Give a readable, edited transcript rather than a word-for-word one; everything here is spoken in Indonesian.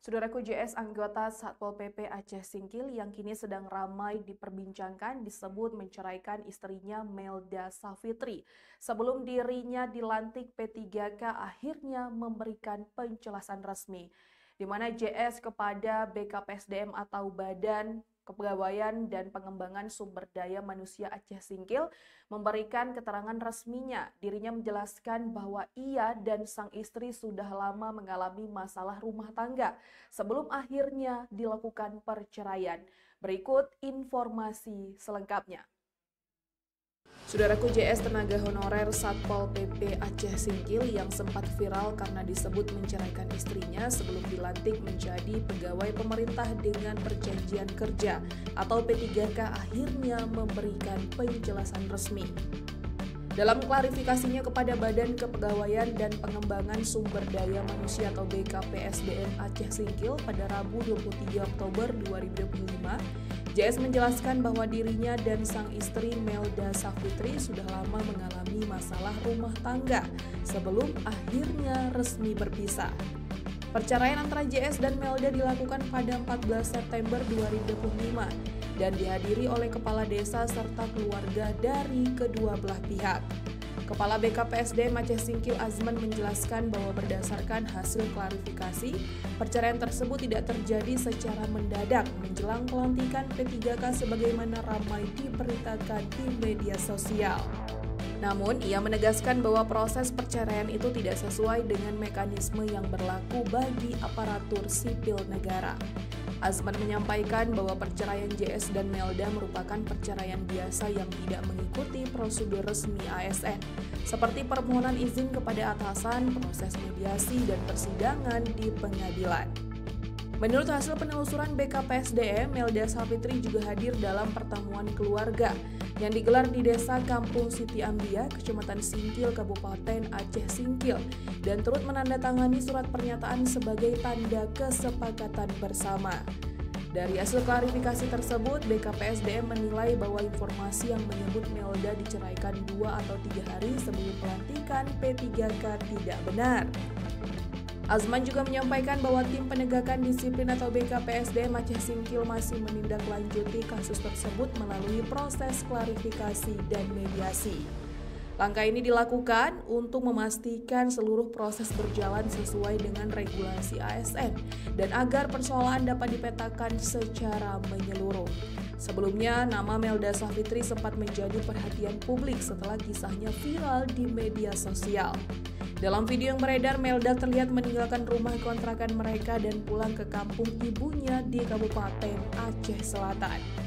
Saudaraku, JS anggota Satpol PP Aceh Singkil yang kini sedang ramai diperbincangkan disebut menceraikan istrinya Melda Safitri. Sebelum dirinya dilantik, P3K akhirnya memberikan penjelasan resmi, di mana JS kepada BKPSDM atau Badan Kepegawaian dan Pengembangan Sumber Daya Manusia Aceh Singkil memberikan keterangan resminya. Dirinya menjelaskan bahwa ia dan sang istri sudah lama mengalami masalah rumah tangga sebelum akhirnya dilakukan perceraian. Berikut informasi selengkapnya. Saudaraku, JS tenaga honorer Satpol PP Aceh Singkil yang sempat viral karena disebut menceraikan istrinya sebelum dilantik menjadi pegawai pemerintah dengan perjanjian kerja atau P3K akhirnya memberikan penjelasan resmi. Dalam klarifikasinya kepada Badan Kepegawaian dan Pengembangan Sumber Daya Manusia atau BKPSDM Aceh Singkil pada Rabu 23 Oktober 2025, JS menjelaskan bahwa dirinya dan sang istri Melda Safitri sudah lama mengalami masalah rumah tangga sebelum akhirnya resmi berpisah. Perceraian antara JS dan Melda dilakukan pada 14 September 2025 dan dihadiri oleh kepala desa serta keluarga dari kedua belah pihak. Kepala BKPSDM Aceh Singkil Azman menjelaskan bahwa berdasarkan hasil klarifikasi, perceraian tersebut tidak terjadi secara mendadak menjelang pelantikan P3K sebagaimana ramai diberitakan di media sosial. Namun, ia menegaskan bahwa proses perceraian itu tidak sesuai dengan mekanisme yang berlaku bagi aparatur sipil negara. Azman menyampaikan bahwa perceraian JS dan Melda merupakan perceraian biasa yang tidak mengikuti prosedur resmi ASN, seperti permohonan izin kepada atasan, proses mediasi, dan persidangan di pengadilan. Menurut hasil penelusuran BKPSDM, Melda Safitri juga hadir dalam pertemuan keluarga yang digelar di Desa Kampung Siti Ambia, Kecamatan Singkil, Kabupaten Aceh Singkil, dan turut menandatangani surat pernyataan sebagai tanda kesepakatan bersama. Dari hasil klarifikasi tersebut, BKPSDM menilai bahwa informasi yang menyebut Melda diceraikan 2 atau 3 hari sebelum pelantikan P3K tidak benar. Azman juga menyampaikan bahwa tim penegakan disiplin atau BKPSDM Aceh Singkil masih menindaklanjuti kasus tersebut melalui proses klarifikasi dan mediasi. Langkah ini dilakukan untuk memastikan seluruh proses berjalan sesuai dengan regulasi ASN dan agar persoalan dapat dipetakan secara menyeluruh. Sebelumnya, nama Melda Safitri sempat menjadi perhatian publik setelah kisahnya viral di media sosial. Dalam video yang beredar, Melda terlihat meninggalkan rumah kontrakan mereka dan pulang ke kampung ibunya di Kabupaten Aceh Selatan.